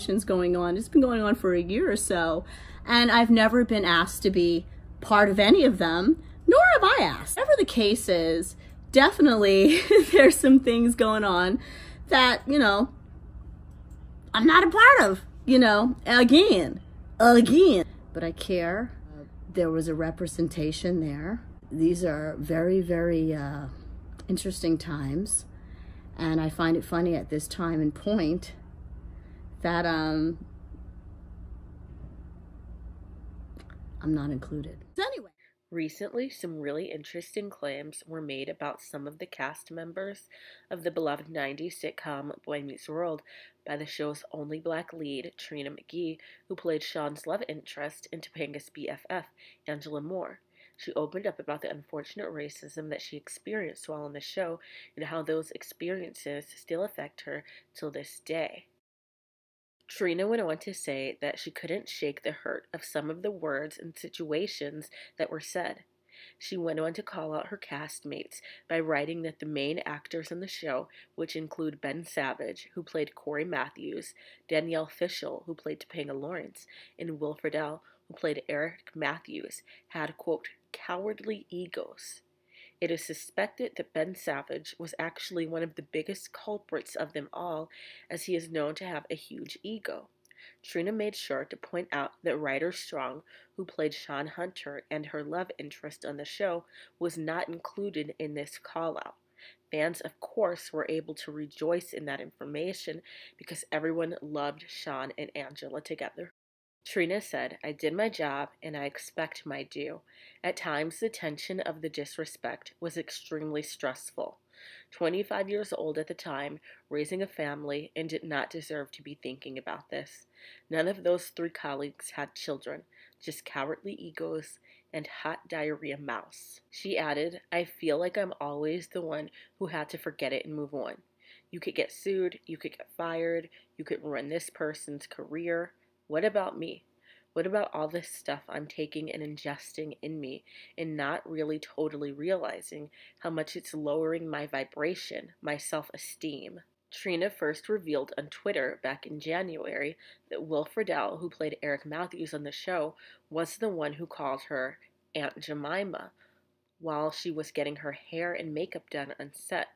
conventions going on. It's been going on for a year or so, and I've never been asked to be part of any of them, nor have I asked. Whatever the case is, definitely there's some things going on that, you know, I'm not a part of, you know, again. But I care. There was a representation there. These are very, very interesting times. And I find it funny at this time and point that I'm not included. So anyway. Recently, some really interesting claims were made about some of the cast members of the beloved 90s sitcom Boy Meets World by the show's only black lead, Trina McGee, who played Sean's love interest in Topanga's BFF, Angela Moore. She opened up about the unfortunate racism that she experienced while on the show and how those experiences still affect her till this day. Trina went on to say that she couldn't shake the hurt of some of the words and situations that were said. She went on to call out her castmates by writing that the main actors on the show, which include Ben Savage, who played Corey Matthews, Danielle Fishel, who played Topanga Lawrence, and Will Friedle, who played Eric Matthews, had, quote, cowardly egos. It is suspected that Ben Savage was actually one of the biggest culprits of them all, as he is known to have a huge ego. Trina made sure to point out that Ryder Strong, who played Sean Hunter and her love interest on the show, was not included in this call-out. Fans, of course, were able to rejoice in that information because everyone loved Sean and Angela together. Trina said, I did my job and I expect my due. At times, the tension of the disrespect was extremely stressful. 25 years old at the time, raising a family, and did not deserve to be thinking about this. None of those 3 colleagues had children, just cowardly egos and hot diarrhea mouths. She added, I feel like I'm always the one who had to forget it and move on. You could get sued, you could get fired, you could ruin this person's career. What about me? What about all this stuff I'm taking and ingesting in me and not really totally realizing how much it's lowering my vibration, my self-esteem? Trina first revealed on Twitter back in January that Will Friedle, who played Eric Matthews on the show, was the one who called her Aunt Jemima while she was getting her hair and makeup done on set.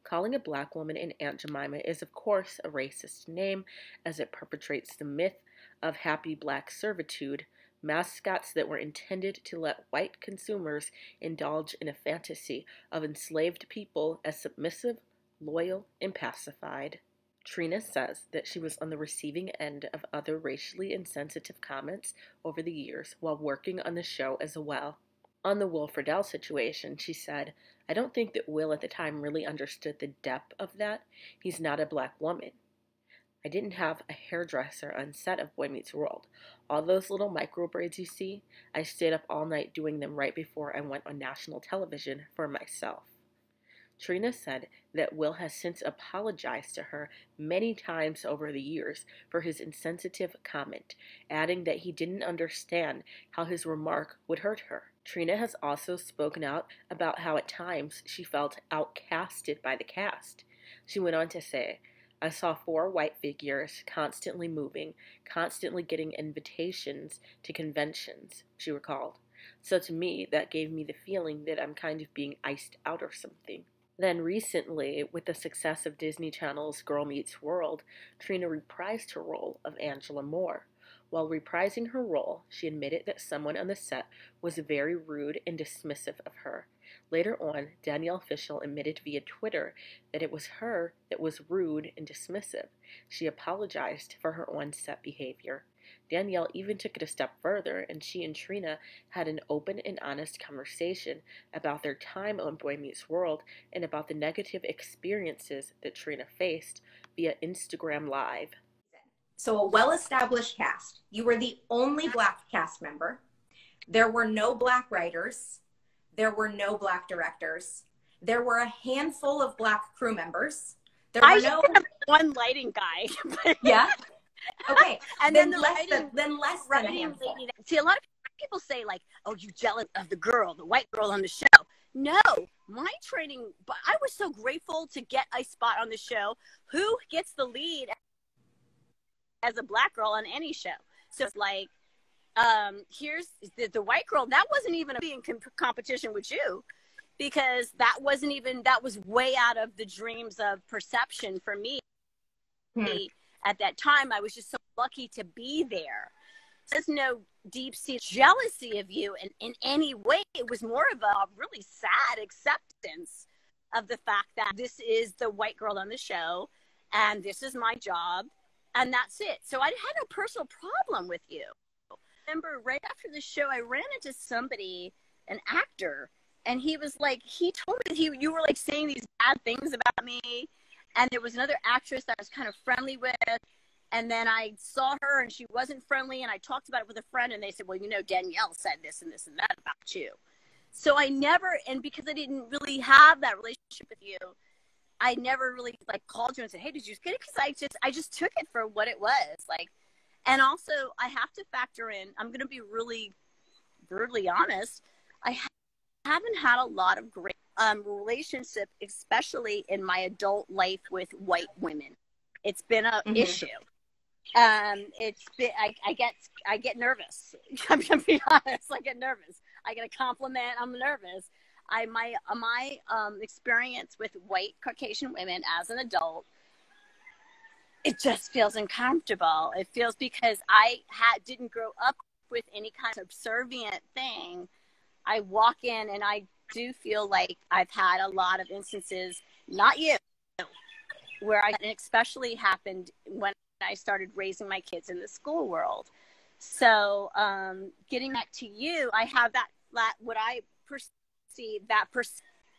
Calling a black woman an Aunt Jemima is, of course, a racist name, as it perpetrates the myth of happy black servitude, mascots that were intended to let white consumers indulge in a fantasy of enslaved people as submissive, loyal, and pacified. Trina says that she was on the receiving end of other racially insensitive comments over the years while working on the show as well. On the Will Friedle situation, she said, I don't think that Will at the time really understood the depth of that. He's not a black woman. I didn't have a hairdresser on set of Boy Meets World. All those little micro braids you see, I stayed up all night doing them right before I went on national television for myself. Trina said that Will has since apologized to her many times over the years for his insensitive comment, adding that he didn't understand how his remark would hurt her. Trina has also spoken out about how at times she felt outcasted by the cast. She went on to say, I saw 4 white figures constantly moving, constantly getting invitations to conventions, she recalled. So to me, that gave me the feeling that I'm kind of being iced out or something. Then recently, with the success of Disney Channel's Girl Meets World, Trina reprised her role of Angela Moore. While reprising her role, she admitted that someone on the set was very rude and dismissive of her. Later on, Danielle Fishel admitted via Twitter that it was her that was rude and dismissive. She apologized for her on-set behavior. Danielle even took it a step further, and she and Trina had an open and honest conversation about their time on Boy Meets World and about the negative experiences that Trina faced via Instagram Live. So a well-established cast. You were the only black cast member. There were no black writers. There were no black directors. There were a handful of black crew members. I just have one lighting guy. Yeah. Okay. And then less than a handful. See, a lot of people say like, "Oh, you jealous of the girl, the white girl on the show?" No, my training. But I was so grateful to get a spot on the show. Who gets the lead? as a black girl on any show. So it's like, here's the white girl. That wasn't even in competition with you, because that was way out of the dreams of perception for me. At that time, I was just so lucky to be there. There's no deep-seated jealousy of you in any way. It was more of a really sad acceptance of the fact that this is the white girl on the show, and this is my job, and that's it. So I had no personal problem with you. I remember right after the show, I ran into somebody, an actor, and he was like, he told me that you were like saying these bad things about me. And there was another actress that I was kind of friendly with. And then I saw her and she wasn't friendly. And I talked about it with a friend and they said, well, you know, Danielle said this and this and that about you. So I never, and because I didn't really have that relationship with you, I never really like called you and said, hey, did you get it? Because I just took it for what it was. Like, and also I have to factor in, I'm going to be really brutally honest. I haven't had a lot of great relationship, especially in my adult life with white women. It's been an issue. It's been, I get nervous. I'm going to be honest. I get nervous. I get a compliment. I'm nervous. My experience with white Caucasian women as an adult, it just feels uncomfortable. It feels because I didn't grow up with any kind of subservient thing. I walk in and I do feel like I've had a lot of instances, not you, where and especially happened when I started raising my kids in the school world. So getting back to you, I have that what I perceive that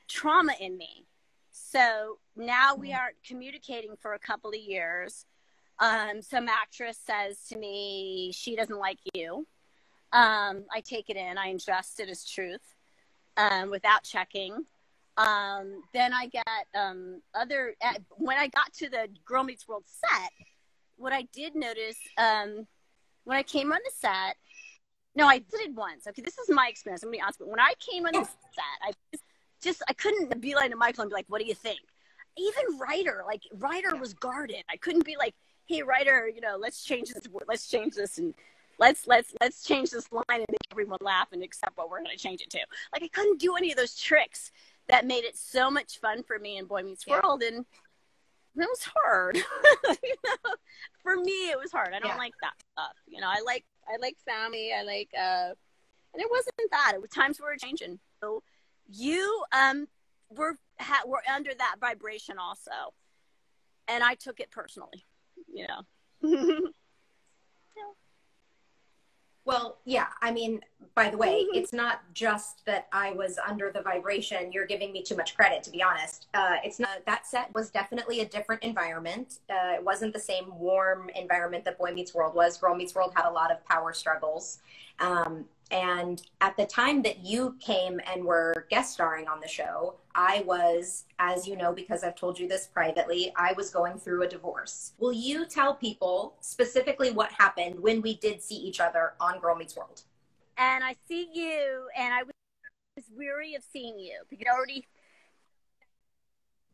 trauma in me. So now we aren't communicating for a couple of years. Some actress says to me, she doesn't like you. I take it in, I ingest it as truth without checking. Then I get when I got to the Girl Meets World set, what I did notice when I came on the set, no, I did it once. Okay, this is my experience. I'm going to be honest, but when I came on the set, I couldn't be like to Michael and be like, what do you think? Even Ryder was guarded. I couldn't be like, hey, Ryder, you know, let's change this, and let's change this line and make everyone laugh and accept what we're going to change it to. Like, I couldn't do any of those tricks that made it so much fun for me in Boy Meets World, and it was hard. You know? For me, it was hard. I don't like that stuff. You know, I like family. I like, and it wasn't that. It was times were changing. So you were under that vibration also, and I took it personally. You know. Well, yeah, I mean, by the way, it's not just that I was under the vibration. You're giving me too much credit, to be honest. It's not, that set was definitely a different environment. It wasn't the same warm environment that Boy Meets World was. Girl Meets World had a lot of power struggles. And at the time that you came and were guest starring on the show, I was, as you know, because I've told you this privately, I was going through a divorce. Will you tell people specifically what happened when we did see each other on Girl Meets World? And I see you, and I was weary of seeing you. Because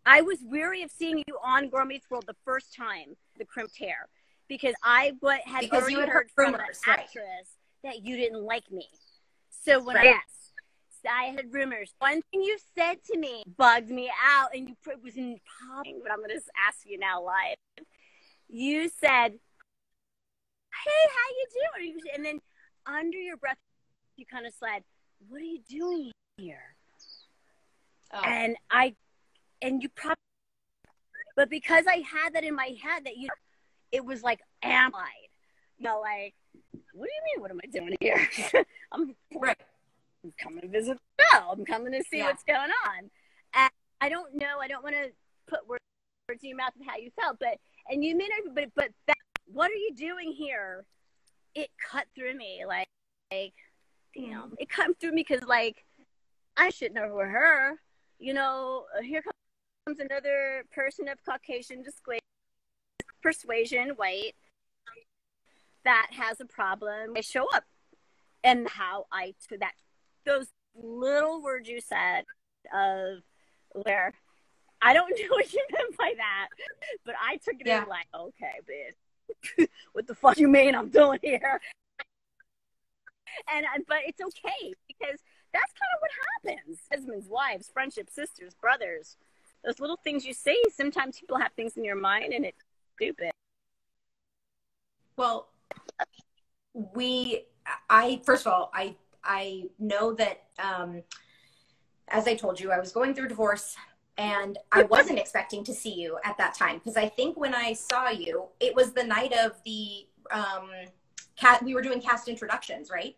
I was weary of seeing you on Girl Meets World the first time, the crimped hair, because I had already heard from an actress that you didn't like me. So when I had rumors. One thing you said to me bugged me out, and it was in popping, but I'm going to ask you now live. You said, hey, how you doing? And then under your breath, you kind of said, what are you doing here? Oh. And you probably, but because I had that in my head that it was like, am I? You know, like, what do you mean? What am I doing here? I'm coming to visit the show. I'm coming to see what's going on. And I don't know. I don't want to put words in your mouth of how you felt, but you may not. But what are you doing here? It cut through me, like you know, it cut through me because like I shouldn't have with her. You know, here comes another person of Caucasian persuasion, white, that has a problem. I show up, and how I took that, those little words you said of where I don't know what you meant by that, but I took it in like, okay, bitch, what the fuck you mean I'm doing here? But it's okay, because that's kind of what happens. Husbands, wives, friendships, sisters, brothers. Those little things you say, sometimes people have things in your mind and it's stupid. Well, first of all, I know that, as I told you, I was going through divorce, and I wasn't expecting to see you at that time, because I think when I saw you, it was the night of the, we were doing cast introductions, right?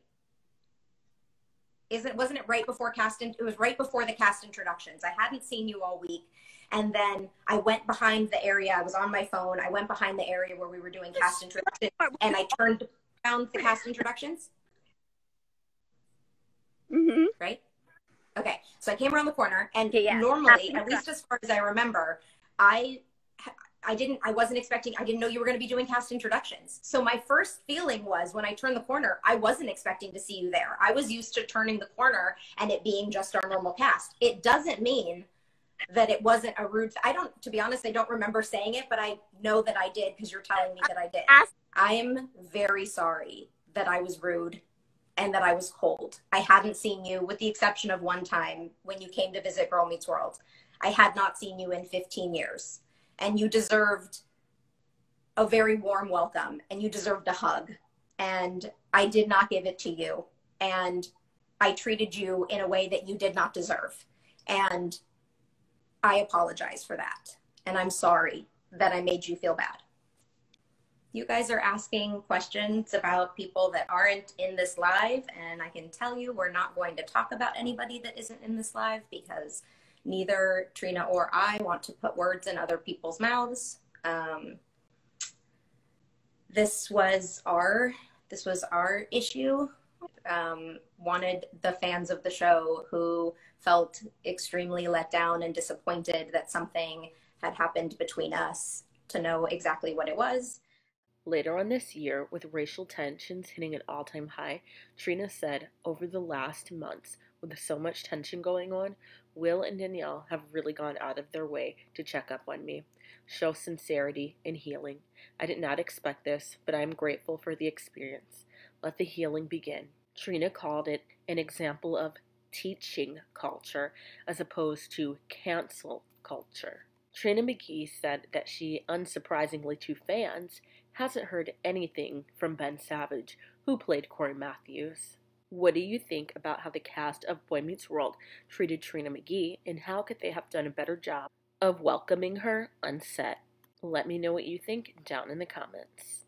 Wasn't it right before it was right before the cast introductions. I hadn't seen you all week. And then I went behind the area. I was on my phone. I went behind the area where we were doing cast introductions, and I turned around the cast introductions. Mm-hmm. Right? Okay. So I came around the corner, and normally, at least as far as I remember, I didn't know you were going to be doing cast introductions. So my first feeling was, when I turned the corner, I wasn't expecting to see you there. I was used to turning the corner and it being just our normal cast. It doesn't mean that it wasn't a rude, to be honest, I don't remember saying it, but I know that I did, because you're telling me that I did. I am very sorry that I was rude and that I was cold. I hadn't seen you, with the exception of one time when you came to visit Girl Meets World. I had not seen you in 15 years. And you deserved a very warm welcome, and you deserved a hug. And I did not give it to you. And I treated you in a way that you did not deserve. And I apologize for that. And I'm sorry that I made you feel bad. You guys are asking questions about people that aren't in this live. And I can tell you, we're not going to talk about anybody that isn't in this live, because neither Trina or I want to put words in other people's mouths. This was our issue. Wanted the fans of the show who felt extremely let down and disappointed that something had happened between us to know exactly what it was. Later on this year, with racial tensions hitting an all-time high, Trina said, over the last months, with so much tension going on, Will and Danielle have really gone out of their way to check up on me, show sincerity and healing. I did not expect this, but I am grateful for the experience. Let the healing begin. Trina called it an example of teaching culture as opposed to cancel culture. Trina McGee said that she, unsurprisingly to fans, hasn't heard anything from Ben Savage, who played Corey Matthews. What do you think about how the cast of Boy Meets World treated Trina McGee, and how could they have done a better job of welcoming her on set? Let me know what you think down in the comments.